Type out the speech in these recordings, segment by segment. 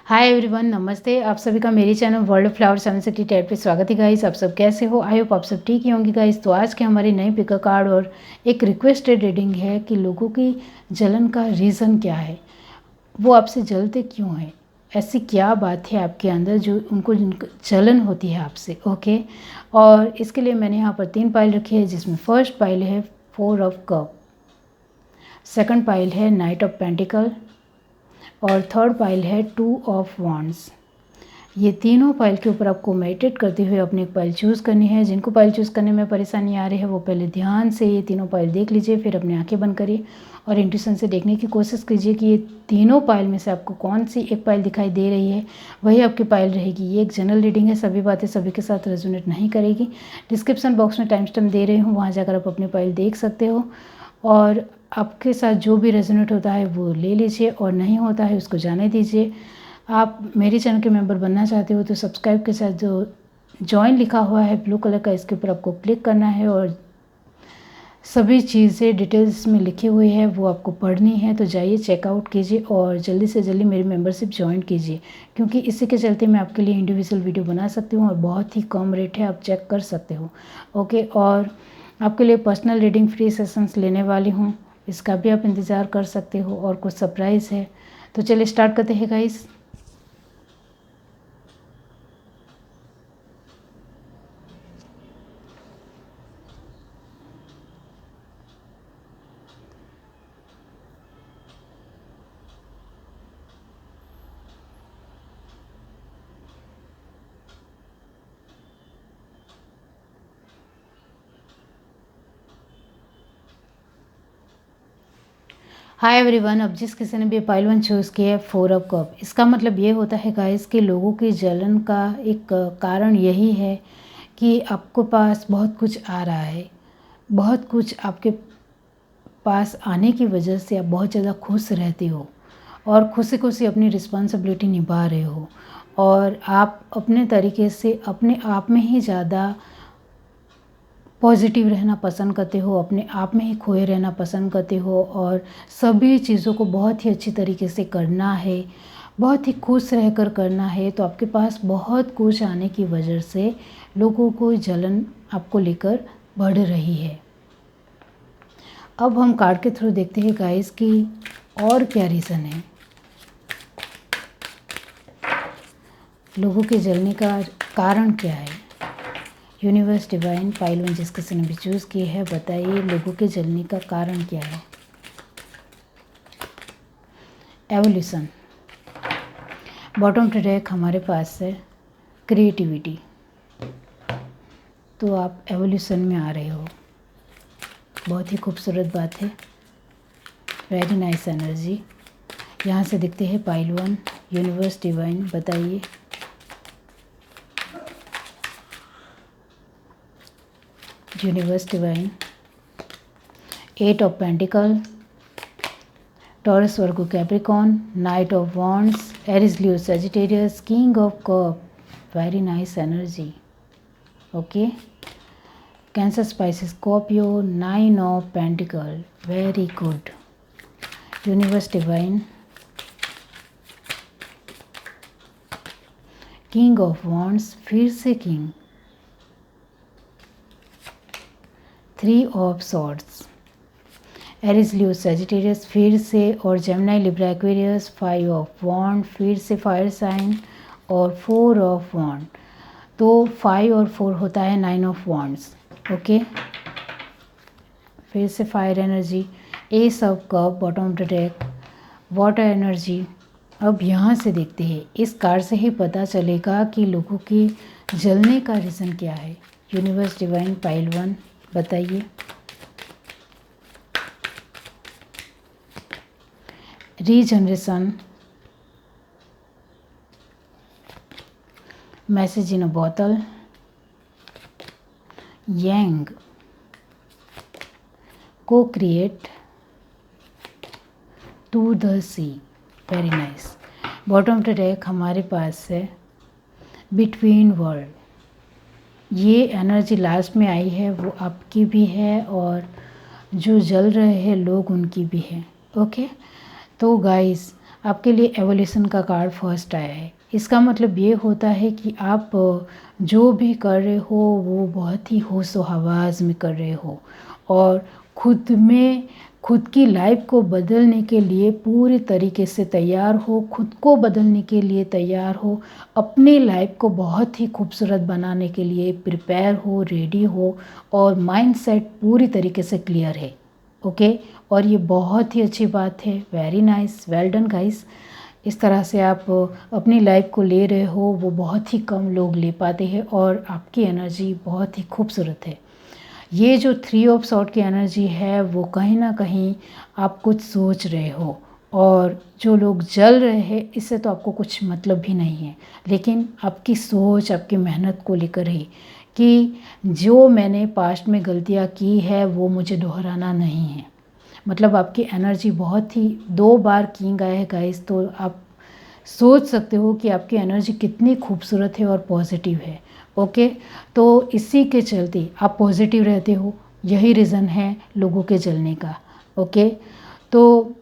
Hi everyone, नमस्ते। आप सभी का मेरे चैनल वर्ल्ड ऑफ फ्लावर 768 पे स्वागत है गाइस। आप सब कैसे हो? आई होप आप सब ठीक ही होंगे गाइस। तो आज के हमारी नई पिक कार्ड और एक रिक्वेस्टेड रीडिंग है कि लोगों की जलन का रीज़न क्या है, वो आपसे जलते क्यों हैं, ऐसी क्या बात है आपके अंदर जो उनको जलन होती है आपसे। ओके, और इसके लिए मैंने यहाँ पर 3 पाइल रखी है, जिसमें फर्स्ट पाइल है 4 ऑफ कप, सेकंड पाइल है नाइट ऑफ पेंटिकल और थर्ड पाइल है 2 ऑफ वॉन्ड्स। ये तीनों पाइल के ऊपर आपको मेडिटेट करते हुए अपनी एक पाइल चूज़ करनी है। जिनको पाइल चूज़ करने में परेशानी आ रही है वो पहले ध्यान से ये तीनों पाइल देख लीजिए, फिर अपनी आंखें बंद करिए और इंट्यूशन से देखने की कोशिश कीजिए कि ये तीनों पाइल में से आपको कौन सी एक पाइल दिखाई दे रही है, वही आपकी पाइल रहेगी। ये एक जनरल रीडिंग है, सभी बातें सभी के साथ रेजोनेट नहीं करेगी। डिस्क्रिप्शन बॉक्स में टाइम स्टैम्प दे रही हूँ, वहाँ जाकर आप अपनी पाइल देख सकते हो और आपके साथ जो भी रेजोनेट होता है वो ले लीजिए और नहीं होता है उसको जाने दीजिए। आप मेरे चैनल के मेंबर बनना चाहते हो तो सब्सक्राइब के साथ जो जॉइन लिखा हुआ है ब्लू कलर का, इसके ऊपर आपको क्लिक करना है और सभी चीज़ें डिटेल्स में लिखी हुई है वो आपको पढ़नी है। तो जाइए चेकआउट कीजिए और जल्दी से जल्दी मेरी मेंबरशिप ज्वाइन कीजिए, क्योंकि इसी के चलते मैं आपके लिए इंडिविजुअल वीडियो बना सकती हूँ और बहुत ही कम रेट है, आप चेक कर सकते हो। ओके, और आपके लिए पर्सनल रीडिंग फ्री सेशंस लेने वाली हूँ, इसका भी आप इंतज़ार कर सकते हो और कुछ सरप्राइज़ है। तो चलिए स्टार्ट करते हैं गाइस। हाय एवरीवन, अब जिस किसी ने भी पाइल 1 चूज़ किया है 4 ऑफ कप, इसका मतलब ये होता है गाइस कि लोगों की जलन का एक कारण यही है कि आपके पास बहुत कुछ आ रहा है, बहुत कुछ आपके पास आने की वजह से आप बहुत ज़्यादा खुश रहते हो और खुशी खुशी अपनी रिस्पॉन्सिबिलिटी निभा रहे हो और आप अपने तरीके से अपने आप में ही ज़्यादा पॉजिटिव रहना पसंद करते हो, अपने आप में ही खोए रहना पसंद करते हो और सभी चीज़ों को बहुत ही अच्छी तरीके से करना है, बहुत ही खुश रहकर करना है। तो आपके पास बहुत कुछ आने की वजह से लोगों को जलन आपको लेकर बढ़ रही है। अब हम कार्ड के थ्रू देखते हैं गाइस कि और क्या रीज़न है, लोगों के जलने का कारण क्या है। यूनिवर्स डिवाइन पाइल 1 जिस किसी ने भी चूज़ की है, बताइए लोगों के जलने का कारण क्या है। एवोल्यूशन, बॉटम टू डेक हमारे पास है क्रिएटिविटी, तो आप एवोल्यूशन में आ रहे हो, बहुत ही खूबसूरत बात है, वेरी नाइस एनर्जी। यहाँ से दिखते हैं पाइल 1, यूनिवर्स डिवाइन बताइए universe divine 8 of pentacle, Taurus Virgo Capricorn, knight of wands, Aries Leo Sagittarius, king of cup, very nice energy. Okay, Cancer Pisces Scorpio, 9 of pentacle, very good. Universe divine king of wands, फिर से king, 3 of swords, Aries Leo Sagittarius फिर से और Gemini Libra Aquarius, 5 of wand, फिर से fire sign और 4 of वॉन्ड। तो 5 और 4 होता है 9 ऑफ वॉन्ड्स। ओके, फिर से fire energy, S of cup, bottom of the deck, water energy. अब यहाँ से देखते हैं, इस कार्ड से ही पता चलेगा कि लोगों की जलने का रीज़न क्या है। यूनिवर्स डिवाइन पाइल 1 बताइए। रीजनरेशन, मैसेज इन अ बोतल, यांग, को create, to the sea, very nice. Bottom to deck हमारे पास है बिटवीन वर्ल्ड, ये एनर्जी लास्ट में आई है वो आपकी भी है और जो जल रहे हैं लोग उनकी भी है। ओके, तो गाइस आपके लिए एवोल्यूशन का कार्ड फर्स्ट आया है। इसका मतलब ये होता है कि आप जो भी कर रहे हो वो बहुत ही होश व हवास में कर रहे हो और खुद की लाइफ को बदलने के लिए पूरी तरीके से तैयार हो, खुद को बदलने के लिए तैयार हो, अपनी लाइफ को बहुत ही खूबसूरत बनाने के लिए प्रिपेयर हो, रेडी हो और माइंडसेट पूरी तरीके से क्लियर है। ओके, और ये बहुत ही अच्छी बात है। Very nice, well done guys. इस तरह से आप अपनी लाइफ को ले रहे हो, वो बहुत ही कम लोग ले पाते हैं और आपकी एनर्जी बहुत ही खूबसूरत है। ये जो 3 ऑफ सॉर्ड की एनर्जी है वो कहीं ना कहीं आप कुछ सोच रहे हो और जो लोग जल रहे हैं इससे तो आपको कुछ मतलब भी नहीं है, लेकिन आपकी सोच, आपकी मेहनत को लेकर ही कि जो मैंने पास्ट में गलतियाँ की है वो मुझे दोहराना नहीं है। मतलब आपकी एनर्जी बहुत ही 2 बार किंग आया है गाइस, तो आप सोच सकते हो कि आपकी एनर्जी कितनी खूबसूरत है और पॉजिटिव है। ओके, तो इसी के चलते आप पॉजिटिव रहते हो, यही रीज़न है लोगों के जलने का। ओके, तो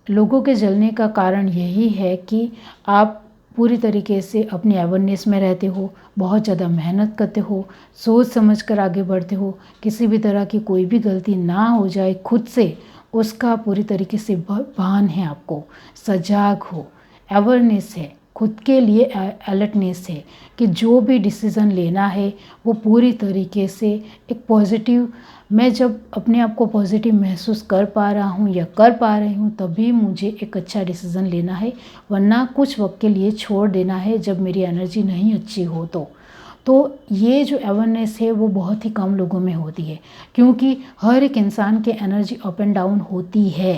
लोगों के जलने का कारण यही है कि आप पूरी तरीके से अपनी अवेयरनेस में रहते हो, बहुत ज़्यादा मेहनत करते हो, सोच समझ कर आगे बढ़ते हो, किसी भी तरह की कोई भी गलती ना हो जाए खुद से उसका पूरी तरीके से भान है, आपको सजाग हो, अवेयरनेस है, खुद के लिए अलर्टनेस है कि जो भी डिसीज़न लेना है वो पूरी तरीके से एक पॉजिटिव, मैं जब अपने आप को पॉजिटिव महसूस कर पा रहा हूँ या कर पा रही हूँ तभी मुझे एक अच्छा डिसीज़न लेना है, वरना कुछ वक्त के लिए छोड़ देना है जब मेरी एनर्जी नहीं अच्छी हो तो ये जो अवेयरनेस है वो बहुत ही कम लोगों में होती है, क्योंकि हर एक इंसान की एनर्जी अप एंड डाउन होती है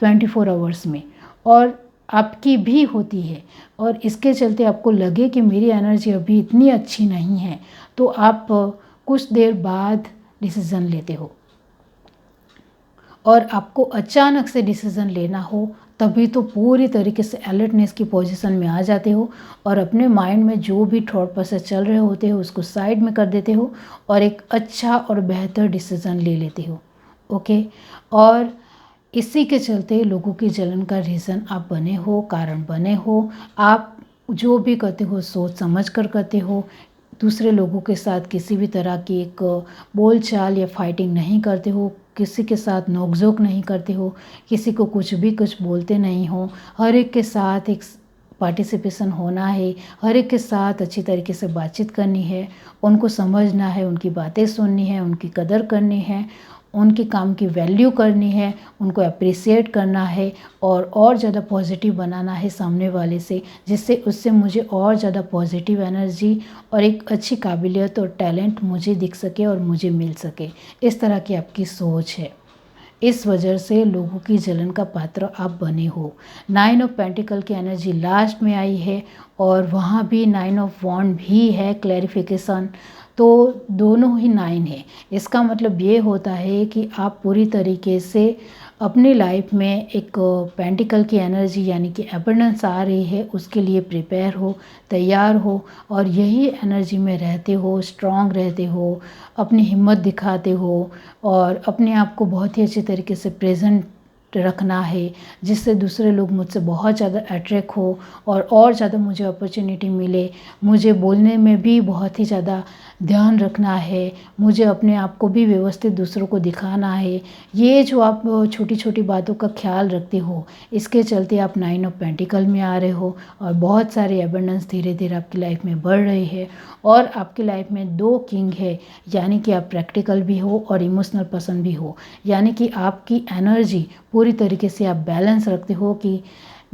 24 आवर्स में, और आपकी भी होती है। और इसके चलते आपको लगे कि मेरी एनर्जी अभी इतनी अच्छी नहीं है तो आप कुछ देर बाद डिसीज़न लेते हो, और आपको अचानक से डिसीज़न लेना हो तभी तो पूरी तरीके से अलर्टनेस की पोजीशन में आ जाते हो और अपने माइंड में जो भी थॉट प्रोसेस चल रहे होते हो उसको साइड में कर देते हो और एक अच्छा और बेहतर डिसीज़न ले लेते हो। ओके, और इसी के चलते लोगों की जलन का रीज़न आप बने हो, कारण बने हो। आप जो भी करते हो सोच समझ कर करते हो, दूसरे लोगों के साथ किसी भी तरह की एक बोलचाल या फाइटिंग नहीं करते हो, किसी के साथ नोक-झोंक नहीं करते हो, किसी को कुछ बोलते नहीं हो, हर एक के साथ एक पार्टिसिपेशन होना है, हर एक के साथ अच्छी तरीके से बातचीत करनी है, उनको समझना है, उनकी बातें सुननी है, उनकी कदर करनी है, उनके काम की वैल्यू करनी है, उनको अप्रिशिएट करना है और ज़्यादा पॉजिटिव बनाना है सामने वाले से, जिससे उससे मुझे और ज़्यादा पॉजिटिव एनर्जी और एक अच्छी काबिलियत और टैलेंट मुझे दिख सके और मुझे मिल सके। इस तरह की आपकी सोच है, इस वजह से लोगों की जलन का पात्र आप बने हो। 9 ऑफ पेंटिकल की एनर्जी लास्ट में आई है और वहाँ भी 9 ऑफ वॉन्ड भी है, क्लैरिफिकेशन, तो दोनों ही 9 है। इसका मतलब ये होता है कि आप पूरी तरीके से अपनी लाइफ में एक पेंटिकल की एनर्जी यानी कि अबंडेंस आ रही है उसके लिए प्रिपेयर हो, तैयार हो और यही एनर्जी में रहते हो, स्ट्रॉन्ग रहते हो, अपनी हिम्मत दिखाते हो और अपने आप को बहुत ही अच्छे तरीके से प्रेजेंट रखना है, जिससे दूसरे लोग मुझसे बहुत ज़्यादा अट्रैक्ट हो और ज़्यादा मुझे अपॉर्चुनिटी मिले। मुझे बोलने में भी बहुत ही ज़्यादा ध्यान रखना है, मुझे अपने आप को भी व्यवस्थित दूसरों को दिखाना है। ये जो आप छोटी छोटी बातों का ख्याल रखते हो, इसके चलते आप 9 ऑफ पेंटिकल में आ रहे हो और बहुत सारे एबंडेंस धीरे धीरे आपकी लाइफ में बढ़ रही है और आपकी लाइफ में 2 किंग है, यानी कि आप प्रैक्टिकल भी हो और इमोशनल पर्सन भी हो, यानी कि आपकी एनर्जी पूरी तरीके से आप बैलेंस रखते हो कि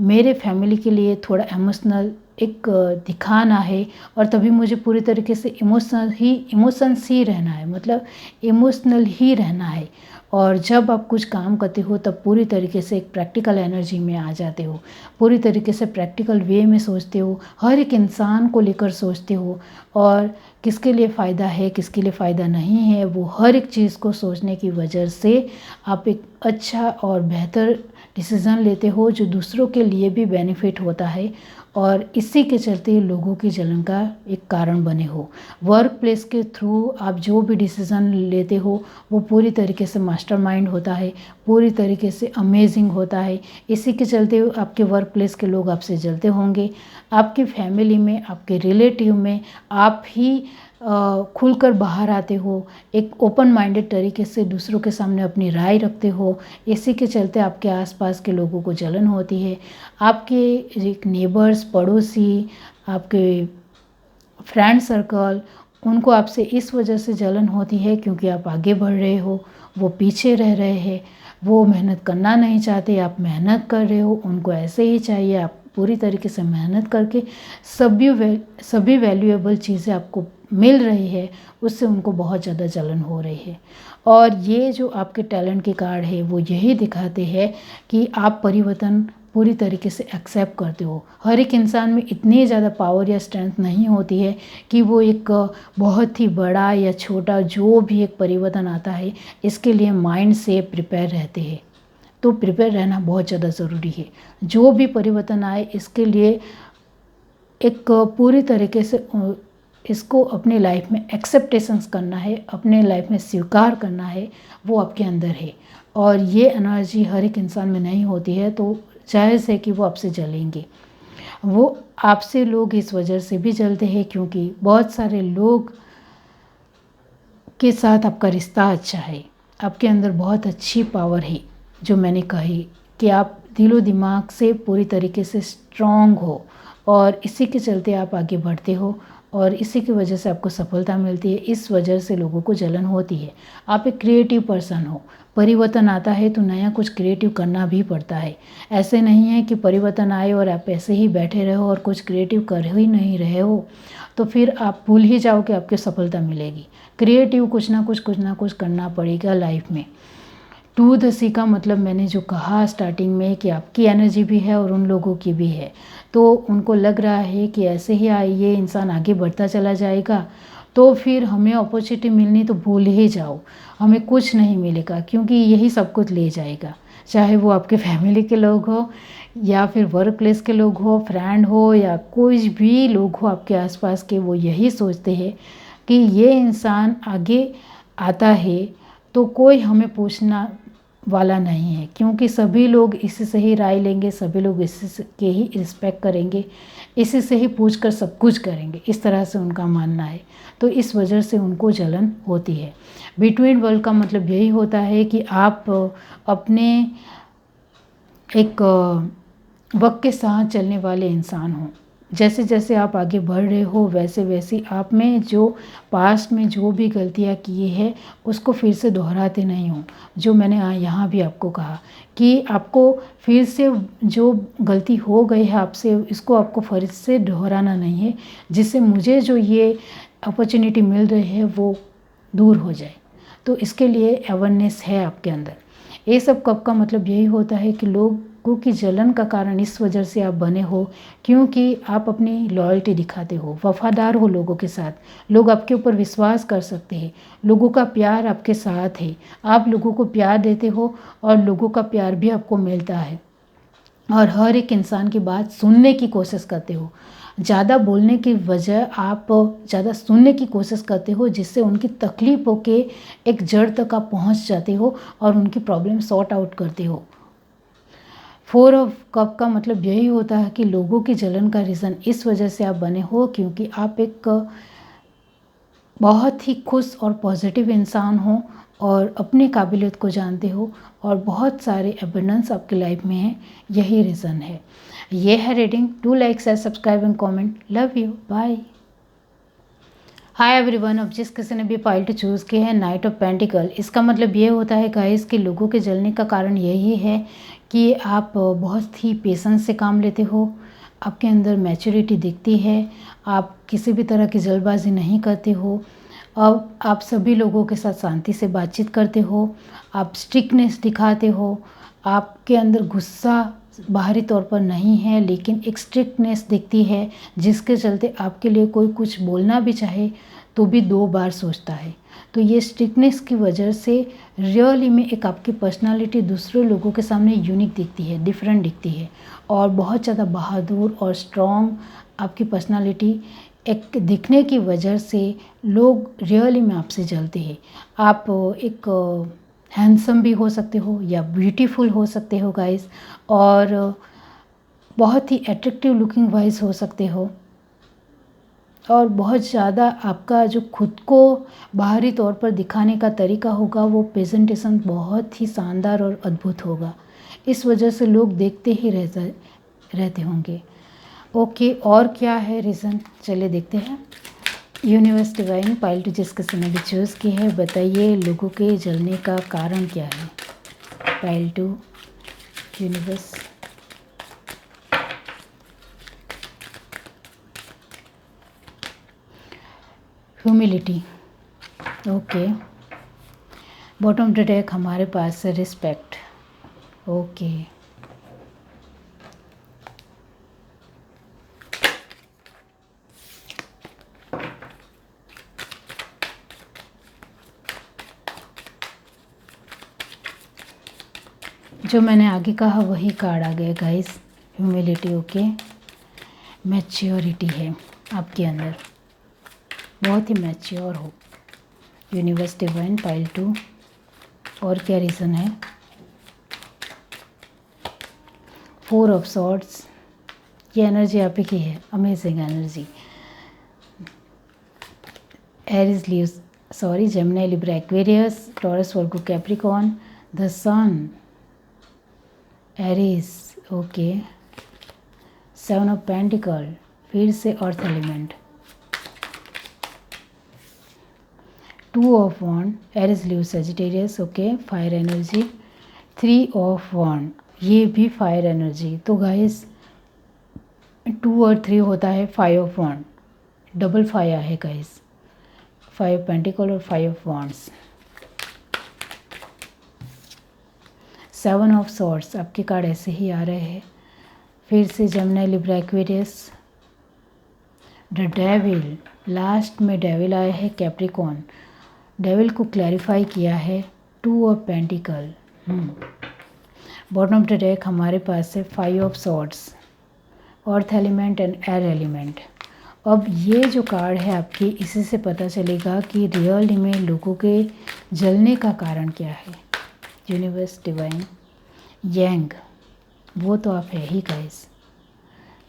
मेरे फैमिली के लिए थोड़ा इमोशनल एक दिखाना है और तभी मुझे पूरी तरीके से इमोशंस ही रहना है, मतलब इमोशनल ही रहना है। और जब आप कुछ काम करते हो तब पूरी तरीके से एक प्रैक्टिकल एनर्जी में आ जाते हो, पूरी तरीके से प्रैक्टिकल वे में सोचते हो, हर एक इंसान को लेकर सोचते हो और किसके लिए फ़ायदा है किसके लिए फ़ायदा नहीं है, वो हर एक चीज़ को सोचने की वजह से आप एक अच्छा और बेहतर डिसीज़न लेते हो जो दूसरों के लिए भी बेनिफिट होता है और इसी के चलते लोगों की जलन का एक कारण बने हो। वर्क प्लेस के थ्रू आप जो भी डिसीज़न लेते हो वो पूरी तरीके से मास्टरमाइंड होता है, पूरी तरीके से अमेजिंग होता है। इसी के चलते आपके वर्क प्लेस के लोग आपसे जलते होंगे, आपकी फैमिली में, आपके रिलेटिव में आप ही खुलकर बाहर आते हो, एक ओपन माइंडेड तरीके से दूसरों के सामने अपनी राय रखते हो। इसी के चलते आपके आसपास के लोगों को जलन होती है। आपके एक नेबर्स, पड़ोसी, आपके फ्रेंड सर्कल, उनको आपसे इस वजह से जलन होती है क्योंकि आप आगे बढ़ रहे हो, वो पीछे रह रहे हैं, वो मेहनत करना नहीं चाहते, आप मेहनत कर रहे हो, उनको ऐसे ही चाहिए आप पूरी तरीके से मेहनत करके सभी वैल्यूएबल चीज़ें आपको मिल रही है, उससे उनको बहुत ज़्यादा जलन हो रही है। और ये जो आपके टैलेंट के कार्ड है वो यही दिखाते हैं कि आप परिवर्तन पूरी तरीके से एक्सेप्ट करते हो। हर एक इंसान में इतनी ज़्यादा पावर या स्ट्रेंथ नहीं होती है कि वो एक बहुत ही बड़ा या छोटा जो भी एक परिवर्तन आता है इसके लिए माइंड से प्रिपेयर रहते हैं। तो प्रिपेयर रहना बहुत ज़्यादा ज़रूरी है। जो भी परिवर्तन आए इसके लिए एक पूरी तरीके से इसको अपनी लाइफ में एक्सेप्टेशंस करना है, अपने लाइफ में स्वीकार करना है, वो आपके अंदर है। और ये एनर्जी हर एक इंसान में नहीं होती है, तो जायज़ है कि वो आपसे जलेंगे। वो आपसे लोग इस वजह से भी जलते हैं क्योंकि बहुत सारे लोग के साथ आपका रिश्ता अच्छा है, आपके अंदर बहुत अच्छी पावर है, जो मैंने कही कि आप दिलो दिमाग से पूरी तरीके से स्ट्रॉन्ग हो और इसी के चलते आप आगे बढ़ते हो और इसी की वजह से आपको सफलता मिलती है। इस वजह से लोगों को जलन होती है। आप एक क्रिएटिव पर्सन हो, परिवर्तन आता है तो नया कुछ क्रिएटिव करना भी पड़ता है। ऐसे नहीं है कि परिवर्तन आए और आप ऐसे ही बैठे रहो और कुछ क्रिएटिव कर ही नहीं रहे हो, तो फिर आप भूल ही जाओ कि आपको सफलता मिलेगी। क्रिएटिव कुछ ना कुछ करना पड़ेगा लाइफ में। टू द सी का मतलब मैंने जो कहा स्टार्टिंग में कि आपकी एनर्जी भी है और उन लोगों की भी है, तो उनको लग रहा है कि ऐसे ही ये इंसान आगे बढ़ता चला जाएगा तो फिर हमें अपॉर्चुनिटी मिलनी तो भूल ही जाओ, हमें कुछ नहीं मिलेगा क्योंकि यही सब कुछ ले जाएगा। चाहे वो आपके फैमिली के लोग हो या फिर वर्क प्लेस के लोग हो, फ्रेंड हो या कोई भी लोग हो आपके आसपास के, वो यही सोचते हैं कि ये इंसान आगे आता है तो कोई हमें पूछना वाला नहीं है क्योंकि सभी लोग इसी से ही राय लेंगे, सभी लोग इसी के ही रिस्पेक्ट करेंगे, इसी से ही पूछकर सब कुछ करेंगे, इस तरह से उनका मानना है। तो इस वजह से उनको जलन होती है। बिटवीन वर्ल्ड का मतलब यही होता है कि आप अपने एक वक्त के साथ चलने वाले इंसान हो। जैसे जैसे आप आगे बढ़ रहे हो वैसे वैसे आप में जो पास्ट में जो भी गलतियाँ किए हैं उसको फिर से दोहराते नहीं हो। जो मैंने यहाँ भी आपको कहा कि आपको फिर से जो गलती हो गई है आपसे, इसको आपको फिर से दोहराना नहीं है, जिससे मुझे जो ये अपॉर्चुनिटी मिल रही है वो दूर हो जाए। तो इसके लिए अवेयरनेस है आपके अंदर। ये सब कब का मतलब यही होता है कि लोगों की जलन का कारण इस वजह से आप बने हो क्योंकि आप अपनी लॉयल्टी दिखाते हो, वफादार हो लोगों के साथ, लोग आपके ऊपर विश्वास कर सकते हैं, लोगों का प्यार आपके साथ है, आप लोगों को प्यार देते हो और लोगों का प्यार भी आपको मिलता है और हर एक इंसान की बात सुनने की कोशिश करते हो। ज़्यादा बोलने की वजह आप ज़्यादा सुनने की कोशिश करते हो, जिससे उनकी तकलीफ़ों के एक जड़ तक आप पहुंच जाते हो और उनकी प्रॉब्लम सॉर्ट आउट करते हो। 4 ऑफ कप का मतलब यही होता है कि लोगों की जलन का रीज़न इस वजह से आप बने हो क्योंकि आप एक बहुत ही खुश और पॉजिटिव इंसान हो और अपनी काबिलियत को जानते हो और बहुत सारे एबंडेंस आपकी लाइफ में है, यही रीज़न है। ये है reading. Do like, share, subscribe and comment. Love you, bye. Hi everyone. अब जिस किसी ने भी पाइल टू चूज़ की है नाइट ऑफ पेंटिकल, इसका मतलब ये होता है गाइस कि लोगों के जलने का कारण यही है कि आप बहुत ही पेशेंस से काम लेते हो, आपके अंदर मैच्योरिटी दिखती है, आप किसी भी तरह की जल्दबाजी नहीं करते हो, अब आप सभी लोगों के साथ शांति से बातचीत करते हो, आप स्ट्रिक्टनेस दिखाते हो, आपके अंदर गुस्सा बाहरी तौर पर नहीं है लेकिन एक स्ट्रिक्टनेस दिखती है, जिसके चलते आपके लिए कोई कुछ बोलना भी चाहे तो भी 2 बार सोचता है। तो ये स्ट्रिक्टनेस की वजह से रियली में एक आपकी पर्सनालिटी दूसरे लोगों के सामने यूनिक दिखती है, डिफरेंट दिखती है और बहुत ज़्यादा बहादुर और स्ट्रॉन्ग आपकी पर्सनालिटी एक दिखने की वजह से लोग रियली में आपसे जलते हैं। आप एक हैंडसम भी हो सकते हो या ब्यूटीफुल हो सकते हो गाइस, और बहुत ही अट्रैक्टिव लुकिंग वाइज हो सकते हो, और बहुत ज़्यादा आपका जो खुद को बाहरी तौर पर दिखाने का तरीका होगा वो प्रेजेंटेशन बहुत ही शानदार और अद्भुत होगा। इस वजह से लोग देखते ही रहते होंगे। ओके, और क्या है रीज़न, चलिए देखते हैं। यूनिवर्स डिवाइन पाइल टू जिस किसी ने भी चूज़ की है, बताइए लोगों के जलने का कारण क्या है। Pile two universe, humility. Okay, bottom of the deck हमारे पास है रिस्पेक्ट। ओके, जो मैंने आगे कहा वही कार्ड आ गया गाइस, ह्यूमिलिटी। ओके, मैच्योरिटी है आपके अंदर, बहुत ही मैच्योर हो। यूनिवर्स डिवाइन पाइल टू, और क्या रीज़न है। 4 ऑफ सॉर्ड्स, ये एनर्जी आप ही की है, amazing energy. Aries Leos, sorry, Gemini Libra Aquarius Taurus Virgo Capricorn, the sun, Aries. Okay, 7 of pentacle, फिर से earth element, 2 of wand, Aries Leo Sagittarius. Okay, fire energy, 3 of wand, ये भी fire energy. तो guys 2 और 3 होता है 5 of wand, double fire है guys, 5 pentacle और 5 ऑफ वॉन्ड्स। 7 ऑफ सॉर्ड्स, आपके कार्ड ऐसे ही आ रहे हैं। फिर से Gemini Libra Aquarius, the devil, last में डेविल आया है कैप्रिकॉर्न, डेविल को क्लैरिफाई किया है। 2 of pentacle. Bottom of the deck हमारे पास है 5 of swords, earth element and air element. अब ये जो कार्ड है आपकी, इसी से पता चलेगा कि रियल में लोगों के जलने का कारण क्या है। यूनिवर्स डिवाइन यंग, वो तो आप है ही guys.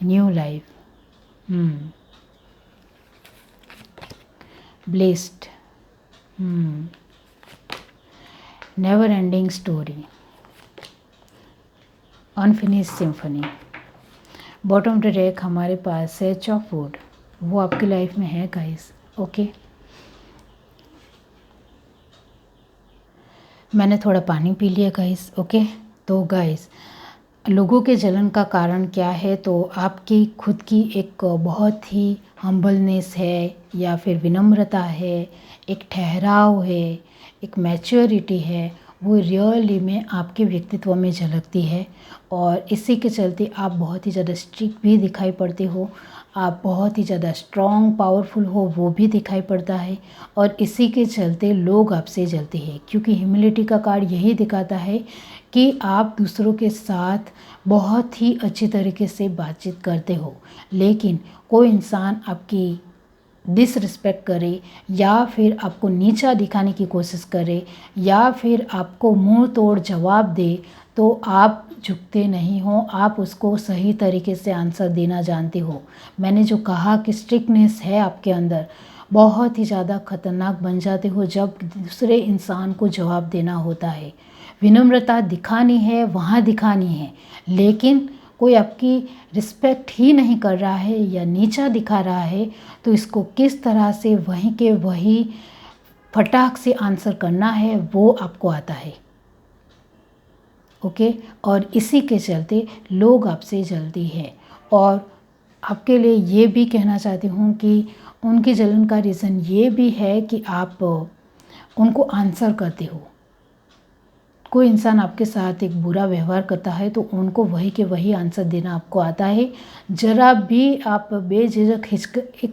New life, blessed, never ending story, unfinished symphony. Bottom of the deck हमारे पास है चॉपवुड, वो आपकी लाइफ में है गाइस। ओके, मैंने थोड़ा पानी पी लिया गाइस। ओके, तो गाइस लोगों के जलन का कारण क्या है, तो आपकी खुद की एक बहुत ही हम्बलनेस है, या फिर विनम्रता है, एक ठहराव है, एक मैच्योरिटी है, वो रियली में आपके व्यक्तित्व में झलकती है। और इसी के चलते आप बहुत ही ज़्यादा स्ट्रिक्ट भी दिखाई पड़ते हो, आप बहुत ही ज़्यादा स्ट्रॉन्ग पावरफुल हो, वो भी दिखाई पड़ता है। और इसी के चलते लोग आपसे जलते हैं, क्योंकि ह्यूमिलिटी का कार्ड यही दिखाता है कि आप दूसरों के साथ बहुत ही अच्छी तरीके से बातचीत करते हो, लेकिन कोई इंसान आपकी डिसरिस्पेक्ट करे, या फिर आपको नीचा दिखाने की कोशिश करे, या फिर आपको मुंह तोड़ जवाब दे, तो आप झुकते नहीं हो, आप उसको सही तरीके से आंसर देना जानते हो। मैंने जो कहा कि स्ट्रिक्टनेस है आपके अंदर, बहुत ही ज़्यादा खतरनाक बन जाते हो जब दूसरे इंसान को जवाब देना होता है। विनम्रता दिखानी है, वहाँ दिखानी है, लेकिन कोई आपकी रिस्पेक्ट ही नहीं कर रहा है या नीचा दिखा रहा है, तो इसको किस तरह से वहीं के वही फटाक से आंसर करना है वो आपको आता है। ओके, और इसी के चलते लोग आपसे जल्दी है। और आपके लिए ये भी कहना चाहती हूँ कि उनकी जलन का रीज़न ये भी है कि आप उनको आंसर करते हो। कोई इंसान आपके साथ एक बुरा व्यवहार करता है तो उनको वही के वही आंसर देना आपको आता है। ज़रा भी आप बेझिझक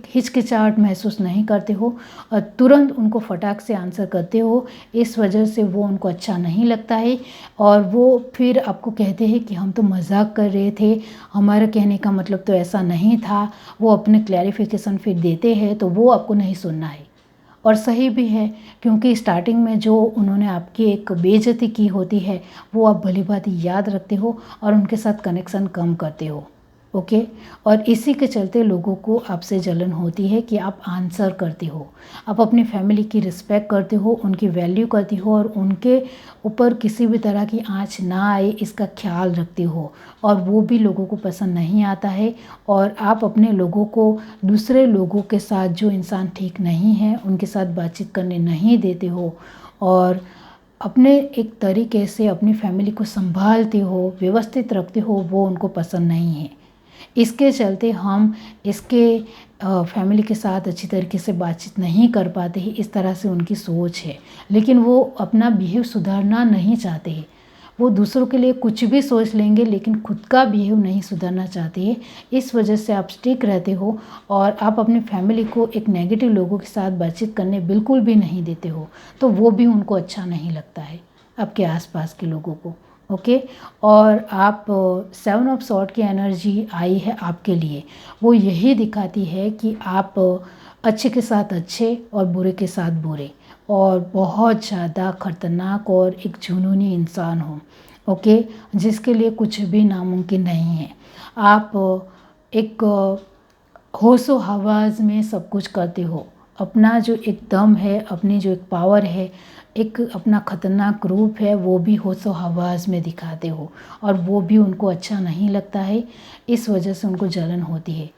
हिचकिचाहट महसूस नहीं करते हो और तुरंत उनको फटाक से आंसर करते हो। इस वजह से वो उनको अच्छा नहीं लगता है और वो फिर आपको कहते हैं कि हम तो मजाक कर रहे थे, हमारा कहने का मतलब तो ऐसा नहीं था। वो अपने क्लैरिफिकेशन फिर देते हैं तो वो आपको नहीं सुनना है और सही भी है, क्योंकि स्टार्टिंग में जो उन्होंने आपकी एक बेइज्जती की होती है वो आप भली-भांति याद रखते हो और उनके साथ कनेक्शन कम करते हो। ओके। और इसी के चलते लोगों को आपसे जलन होती है कि आप आंसर करते हो, आप अपनी फैमिली की रिस्पेक्ट करते हो, उनकी वैल्यू करते हो और उनके ऊपर किसी भी तरह की आँच ना आए इसका ख्याल रखते हो, और वो भी लोगों को पसंद नहीं आता है। और आप अपने लोगों को दूसरे लोगों के साथ, जो इंसान ठीक नहीं है उनके साथ बातचीत करने नहीं देते हो, और अपने एक तरीके से अपनी फैमिली को संभालते हो, व्यवस्थित रखते हो, वो उनको पसंद नहीं है। इसके चलते हम इसके फैमिली के साथ अच्छी तरीके से बातचीत नहीं कर पाते हैं, इस तरह से उनकी सोच है। लेकिन वो अपना बिहेव सुधारना नहीं चाहते हैं, वो दूसरों के लिए कुछ भी सोच लेंगे लेकिन खुद का बिहेव नहीं सुधारना चाहते हैं। इस वजह से आप स्टिक रहते हो और आप अपनी फैमिली को एक नेगेटिव लोगों के साथ बातचीत करने बिल्कुल भी नहीं देते हो, तो वो भी उनको अच्छा नहीं लगता है, आपके आसपास के लोगों को। ओके। और आप 7 ऑफ सॉर्ड की एनर्जी आई है आपके लिए, वो यही दिखाती है कि आप अच्छे के साथ अच्छे और बुरे के साथ बुरे और बहुत ज़्यादा खतरनाक और एक जुनूनी इंसान हो। ओके। जिसके लिए कुछ भी नामुमकिन नहीं है। आप एक होशो हवास में सब कुछ करते हो, अपना जो एक दम है, अपनी जो एक पावर है, एक अपना खतरनाक रूप है, वो भी होशो हवास में दिखाते हो, और वो भी उनको अच्छा नहीं लगता है। इस वजह से उनको जलन होती है।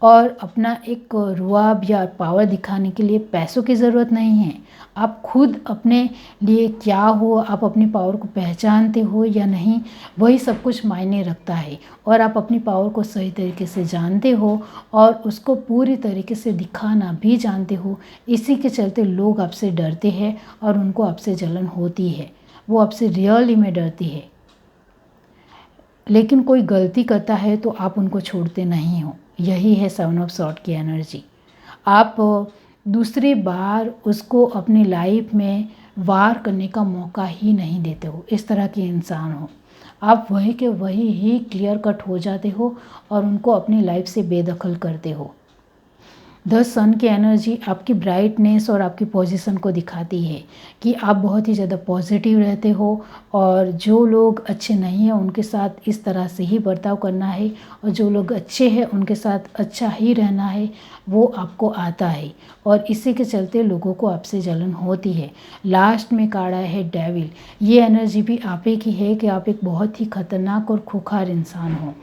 और अपना एक रुआब या पावर दिखाने के लिए पैसों की ज़रूरत नहीं है। आप खुद अपने लिए क्या हो, आप अपनी पावर को पहचानते हो या नहीं, वही सब कुछ मायने रखता है। और आप अपनी पावर को सही तरीके से जानते हो और उसको पूरी तरीके से दिखाना भी जानते हो। इसी के चलते लोग आपसे डरते हैं और उनको आपसे जलन होती है, वो आपसे रियली में डरती है। लेकिन कोई गलती करता है तो आप उनको छोड़ते नहीं हो, यही है 7 ऑफ सॉर्ड की एनर्जी। आप दूसरी बार उसको अपनी लाइफ में वार करने का मौका ही नहीं देते हो, इस तरह के इंसान हो आप। वही के वही ही क्लियर कट हो जाते हो और उनको अपनी लाइफ से बेदखल करते हो। द सन की एनर्जी आपकी ब्राइटनेस और आपकी पोजीशन को दिखाती है कि आप बहुत ही ज़्यादा पॉजिटिव रहते हो, और जो लोग अच्छे नहीं हैं उनके साथ इस तरह से ही बर्ताव करना है, और जो लोग अच्छे हैं उनके साथ अच्छा ही रहना है, वो आपको आता है। और इसी के चलते लोगों को आपसे जलन होती है। लास्ट में कार्ड आया है डेविल। ये एनर्जी भी आप ही की है कि आप एक बहुत ही खतरनाक और खूंखार इंसान हो।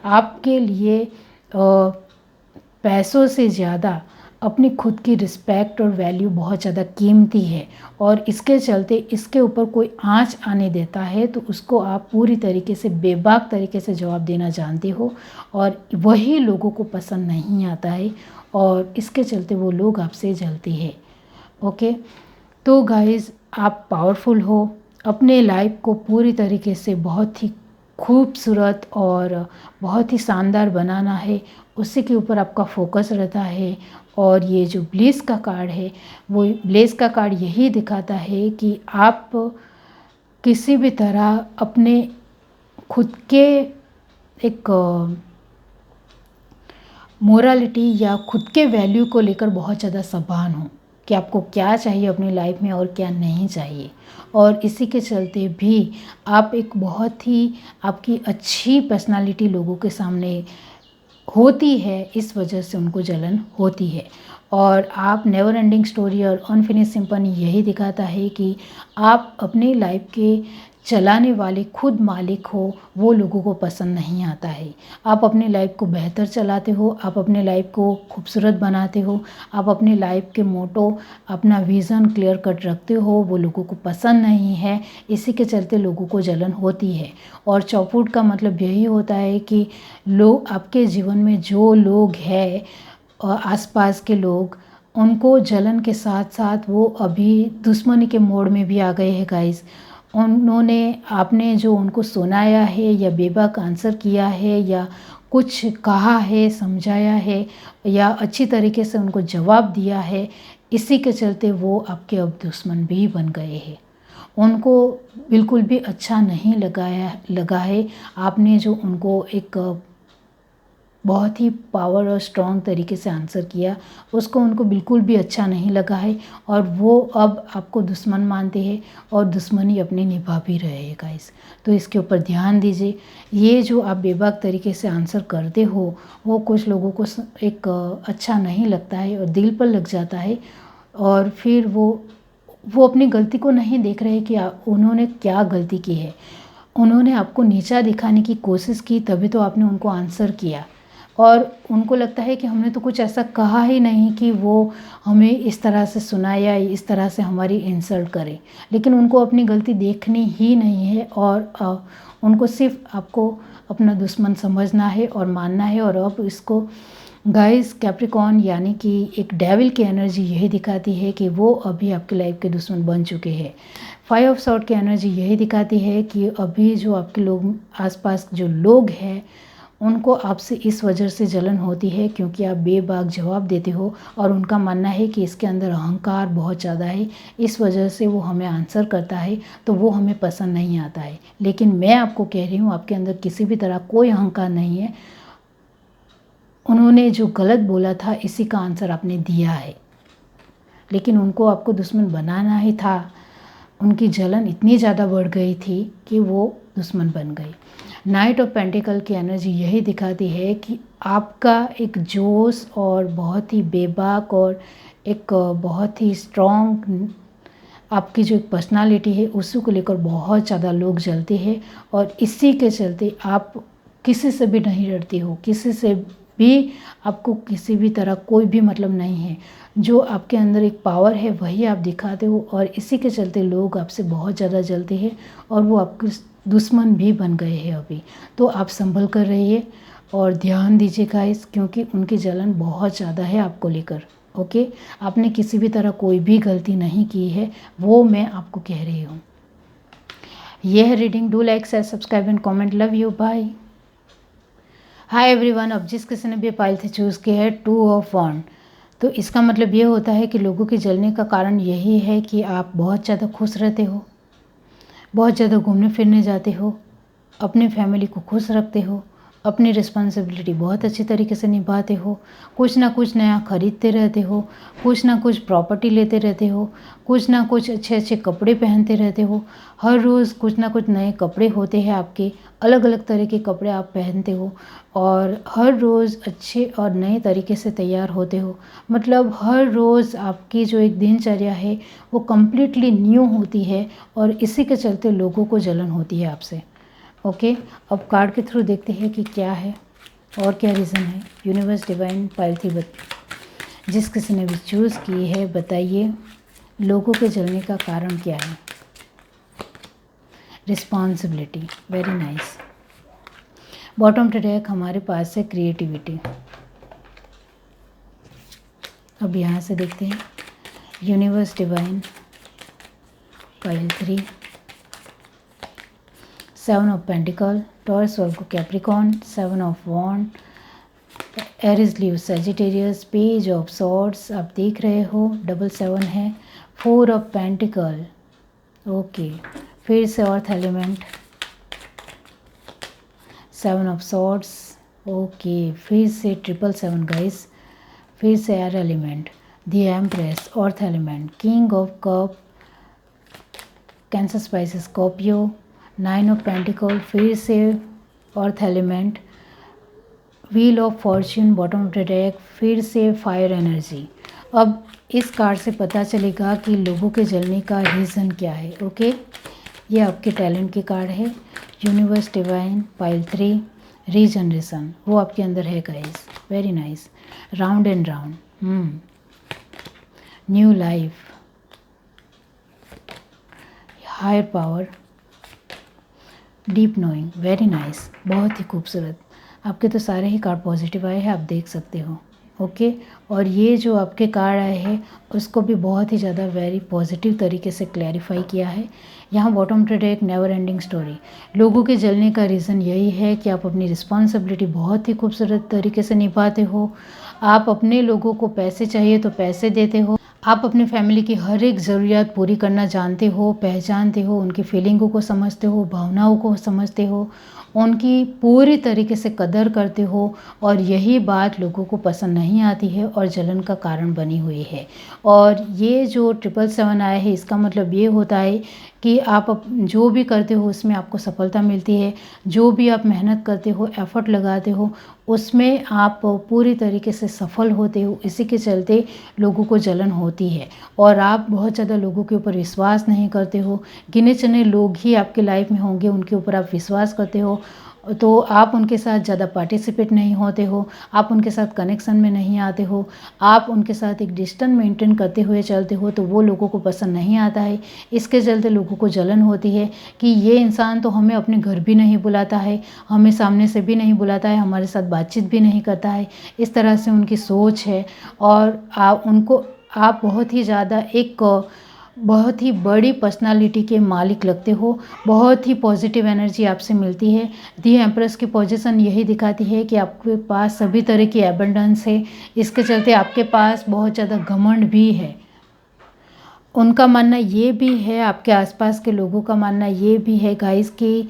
आपके लिए पैसों से ज़्यादा अपनी खुद की रिस्पेक्ट और वैल्यू बहुत ज़्यादा कीमती है, और इसके चलते इसके ऊपर कोई आँच आने देता है तो उसको आप पूरी तरीके से बेबाक तरीके से जवाब देना जानते हो, और वही लोगों को पसंद नहीं आता है, और इसके चलते वो लोग आपसे जलते हैं। ओके। तो गाइज़, आप पावरफुल हो। अपने लाइफ को पूरी तरीके से बहुत ही खूबसूरत और बहुत ही शानदार बनाना है, उसी के ऊपर आपका फोकस रहता है। और ये जो ब्लिस का कार्ड है, वो ब्लिस का कार्ड यही दिखाता है कि आप किसी भी तरह अपने खुद के एक मोरालिटी या खुद के वैल्यू को लेकर बहुत ज़्यादा सबान हो कि आपको क्या चाहिए अपनी लाइफ में और क्या नहीं चाहिए। और इसी के चलते भी आप एक बहुत ही आपकी अच्छी पर्सनालिटी लोगों के सामने होती है, इस वजह से उनको जलन होती है। और आप नेवर एंडिंग स्टोरी और अनफिनिश सिंपनी यही दिखाता है कि आप अपनी लाइफ के चलाने वाले खुद मालिक हो, वो लोगों को पसंद नहीं आता है। आप अपनी लाइफ को बेहतर चलाते हो, आप अपनी लाइफ को खूबसूरत बनाते हो, आप अपनी लाइफ के मोटो, अपना विज़न क्लियर कट रखते हो, वो लोगों को पसंद नहीं है। इसी के चलते लोगों को जलन होती है। और चौफुट का मतलब यही होता है कि लोग आपके जीवन में जो लोग हैं, आसपास के लोग, उनको जलन के साथ साथ वो अभी दुश्मनी के मोड़ में भी आ गए हैं गाइस। उन्होंने आपने जो उनको सुनाया है या बेबाक आंसर किया है या कुछ कहा है, समझाया है या अच्छी तरीके से उनको जवाब दिया है, इसी के चलते वो आपके अब दुश्मन भी बन गए हैं। उनको बिल्कुल भी अच्छा नहीं लगा है आपने जो उनको एक बहुत ही पावर और स्ट्रॉन्ग तरीके से आंसर किया। उसको उनको बिल्कुल भी अच्छा नहीं लगा है और वो अब आपको दुश्मन मानते हैं और दुश्मनी अपनी निभा भी रहे हैं गाइस। तो इसके ऊपर ध्यान दीजिए। ये जो आप बेबाक तरीके से आंसर करते हो वो कुछ लोगों को एक अच्छा नहीं लगता है और दिल पर लग जाता है और फिर वो अपनी गलती को नहीं देख रहे कि उन्होंने क्या गलती की है। उन्होंने आपको नीचा दिखाने की कोशिश की तभी तो आपने उनको आंसर किया और उनको लगता है कि हमने तो कुछ ऐसा कहा ही नहीं कि वो हमें इस तरह से सुनाए या इस तरह से हमारी इंसल्ट करे। लेकिन उनको अपनी गलती देखनी ही नहीं है और उनको सिर्फ आपको अपना दुश्मन समझना है और मानना है। और अब इसको गाइस कैप्रिकॉर्न यानी कि एक डेविल की एनर्जी यही दिखाती है कि वो अभी आपकी लाइफ के दुश्मन बन चुके हैं। 5 ऑफ सॉर्ड की एनर्जी यही दिखाती है कि अभी जो आपके लोग आसपास जो लोग हैं उनको आपसे इस वजह से जलन होती है क्योंकि आप बेबाक जवाब देते हो और उनका मानना है कि इसके अंदर अहंकार बहुत ज़्यादा है, इस वजह से वो हमें आंसर करता है तो वो हमें पसंद नहीं आता है। लेकिन मैं आपको कह रही हूँ आपके अंदर किसी भी तरह कोई अहंकार नहीं है। उन्होंने जो गलत बोला था इसी का आंसर आपने दिया है, लेकिन उनको आपको दुश्मन बनाना ही था। उनकी जलन इतनी ज़्यादा बढ़ गई थी कि वो दुश्मन बन गई। नाइट ऑफ पेंटिकल की एनर्जी यही दिखाती है कि आपका एक जोश और बहुत ही बेबाक और एक बहुत ही स्ट्रॉन्ग आपकी जो एक पर्सनालिटी है उसी को लेकर बहुत ज़्यादा लोग जलते हैं और इसी के चलते आप किसी से भी नहीं डरती हो, किसी से भी आपको किसी भी तरह कोई भी मतलब नहीं है। जो आपके अंदर एक पावर है वही आप दिखाते हो और इसी के चलते लोग आपसे बहुत ज़्यादा जलते हैं और वो आपके दुश्मन भी बन गए हैं अभी। तो आप संभल कर रहिए और ध्यान दीजिए गाइस, क्योंकि उनकी जलन बहुत ज़्यादा है आपको लेकर। ओके, आपने किसी भी तरह कोई भी गलती नहीं की है, वो मैं आपको कह रही हूँ। यह reading do like share subscribe and comment. Love you, bye. Hi everyone. अब जिस किसी ने भी पाइल से चूज़ किया है 2 ऑफ वॉन्ड, तो इसका मतलब ये होता है कि लोगों के जलने का कारण यही है कि आप बहुत ज़्यादा खुश रहते हो, बहुत ज़्यादा घूमने फिरने जाते हो, अपनी फैमिली को खुश रखते हो, अपनी रिस्पॉन्सिबिलिटी बहुत अच्छी तरीके से निभाते हो, कुछ ना कुछ नया खरीदते रहते हो, कुछ ना कुछ प्रॉपर्टी लेते रहते हो, कुछ ना कुछ अच्छे अच्छे कपड़े पहनते रहते हो। हर रोज़ कुछ ना कुछ नए कपड़े होते हैं आपके, अलग अलग तरह के कपड़े आप पहनते हो और हर रोज़ अच्छे और नए तरीके से तैयार होते हो। मतलब हर रोज़ आपकी जो एक दिनचर्या है वो कम्प्लीटली न्यू होती है और इसी के चलते लोगों को जलन होती है आपसे। ओके, अब कार्ड के थ्रू देखते हैं कि क्या है और क्या रीज़न है। यूनिवर्स डिवाइन पाइल थी जिस किसी ने भी चूज़ की है, बताइए लोगों के जलने का कारण क्या है। Responsibility, very nice. Bottom track हमारे पास है क्रिएटिविटी। अब यहाँ से देखते हैं universe divine pile 3, 7 of pentacle, Taurus Virgo Capricorn, 7 of wand, Aries Leo Sagittarius, page of swords आप देख रहे हो, 7 है, 4 ऑफ पेंटिकल। ओके, फिर से earth element, 7 of swords. Okay, फिर से 777 गाइस, फिर से air element, the empress, earth element, king of cup, cancer spices Scorpio, 9 of pentacle, फिर से earth element, wheel of Fortune bottom of the deck, फिर से फायर एनर्जी। अब इस कार्ड से पता चलेगा कि लोगों के जलने का रीज़न क्या है। ओके, ये आपके टैलेंट की कार्ड है। यूनिवर्स डिवाइन पाइल 3, रीजनरेशन वो आपके अंदर है guys, very nice. Round and round, new life, higher power, deep knowing, very nice, बहुत ही खूबसूरत। आपके तो सारे ही कार्ड पॉजिटिव आए हैं, आप देख सकते हो। ओके, और ये जो आपके कार्ड आए हैं उसको भी बहुत ही ज़्यादा वेरी पॉजिटिव तरीके से क्लैरिफाई किया है। यहाँ bottom to deck never ending story, लोगों के जलने का रीज़न यही है कि आप अपनी रिस्पॉन्सिबिलिटी बहुत ही खूबसूरत तरीके से निभाते हो। आप अपने लोगों को पैसे चाहिए तो पैसे देते हो, आप अपने फैमिली की हर एक ज़रूरियात पूरी करना जानते हो, पहचानते हो, उनकी फीलिंगों को समझते हो, भावनाओं को समझते हो, उनकी पूरी तरीके से कदर करते हो और यही बात लोगों को पसंद नहीं आती है और जलन का कारण बनी हुई है। और ये जो 777 आया है इसका मतलब ये होता है कि आप जो भी करते हो उसमें आपको सफलता मिलती है, जो भी आप मेहनत करते हो, एफ़र्ट लगाते हो, उसमें आप पूरी तरीके से सफल होते हो। इसी के चलते लोगों को जलन होती है और आप बहुत ज़्यादा लोगों के ऊपर विश्वास नहीं करते हो। गिने चुने लोग ही आपके लाइफ में होंगे, उनके ऊपर आप विश्वास करते हो, तो आप उनके साथ ज़्यादा पार्टिसिपेट नहीं होते हो, आप उनके साथ कनेक्शन में नहीं आते हो, आप उनके साथ एक डिस्टेंस मेंटेन करते हुए चलते हो, तो वो लोगों को पसंद नहीं आता है। इसके चलते लोगों को जलन होती है कि ये इंसान तो हमें अपने घर भी नहीं बुलाता है, हमें सामने से भी नहीं बुलाता है, हमारे साथ बातचीत भी नहीं करता है। इस तरह से उनकी सोच है और आप बहुत ही ज़्यादा एक बहुत ही बड़ी पर्सनालिटी के मालिक लगते हो, बहुत ही पॉजिटिव एनर्जी आपसे मिलती है। दी एम्प्रेस की पोजीशन यही दिखाती है कि आपके पास सभी तरह की एबंडेंस है। इसके चलते आपके पास बहुत ज़्यादा घमंड भी है। उनका मानना ये भी है, आपके आसपास के लोगों का मानना ये भी है गाइस कि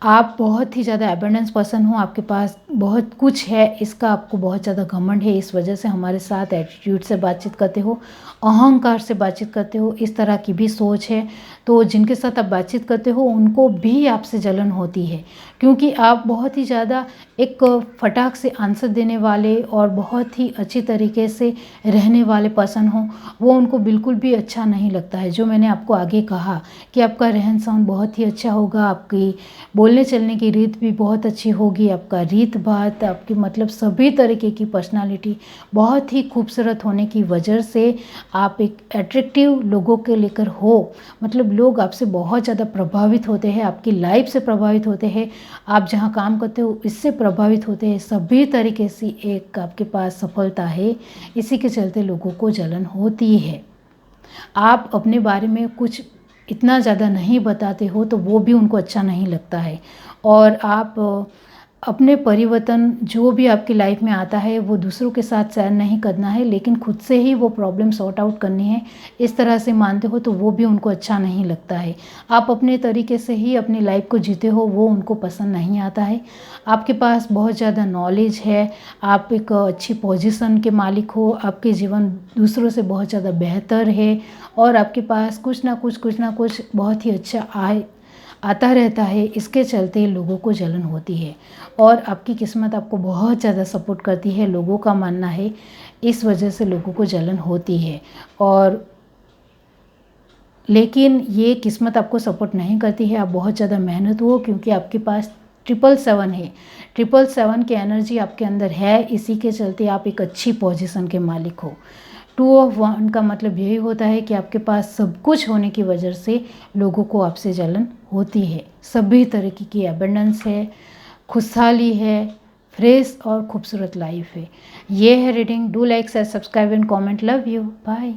आप बहुत ही ज़्यादा एबंडेंस पर्सन हो, आपके पास बहुत कुछ है, इसका आपको बहुत ज़्यादा घमंड है। इस वजह से हमारे साथ एटीट्यूड से बातचीत करते हो, अहंकार से बातचीत करते हो, इस तरह की भी सोच है। तो जिनके साथ आप बातचीत करते हो उनको भी आपसे जलन होती है, क्योंकि आप बहुत ही ज़्यादा एक फटाक से आंसर देने वाले और बहुत ही अच्छी तरीके से रहने वाले पर्सन हो, वो उनको बिल्कुल भी अच्छा नहीं लगता है। जो मैंने आपको आगे कहा कि आपका रहन सहन बहुत ही अच्छा होगा, आपकी बोलने चलने की रीत भी बहुत अच्छी होगी, आपका रीत बात, आपकी मतलब सभी तरीके की पर्सनालिटी बहुत ही खूबसूरत होने की वजह से आप एक अट्रैक्टिव लोगों के लेकर हो, मतलब लोग आपसे बहुत ज़्यादा प्रभावित होते हैं, आपकी लाइफ से प्रभावित होते हैं, आप जहाँ काम करते हो इससे प्रभावित होते हैं, सभी तरीके से एक आपके पास सफलता है। इसी के चलते लोगों को जलन होती है। आप अपने बारे में कुछ इतना ज़्यादा नहीं बताते हो तो वो भी उनको अच्छा नहीं लगता है। और आप अपने परिवर्तन जो भी आपकी लाइफ में आता है वो दूसरों के साथ शेयर नहीं करना है, लेकिन खुद से ही वो प्रॉब्लम सॉर्ट आउट करनी है, इस तरह से मानते हो तो वो भी उनको अच्छा नहीं लगता है। आप अपने तरीके से ही अपनी लाइफ को जीते हो, वो उनको पसंद नहीं आता है। आपके पास बहुत ज़्यादा नॉलेज है, आप एक अच्छी पोजीशन के मालिक हो, आपके जीवन दूसरों से बहुत ज़्यादा बेहतर है और आपके पास कुछ ना कुछ बहुत ही अच्छा आता रहता है। इसके चलते लोगों को जलन होती है और आपकी किस्मत आपको बहुत ज़्यादा सपोर्ट करती है, लोगों का मानना है, इस वजह से लोगों को जलन होती है। और लेकिन ये किस्मत आपको सपोर्ट नहीं करती है, आप बहुत ज़्यादा मेहनत हो, क्योंकि आपके पास 777 है, 777 की एनर्जी आपके अंदर है, इसी के चलते आप एक अच्छी पोजीशन के मालिक हो। 2 ऑफ 1 का मतलब यही होता है कि आपके पास सब कुछ होने की वजह से लोगों को आपसे जलन होती है। सभी तरीके की एबंडेंस है, खुशहाली है, फ्रेश और खूबसूरत लाइफ है। ये है reading. Do like share subscribe and comment. Love you, bye.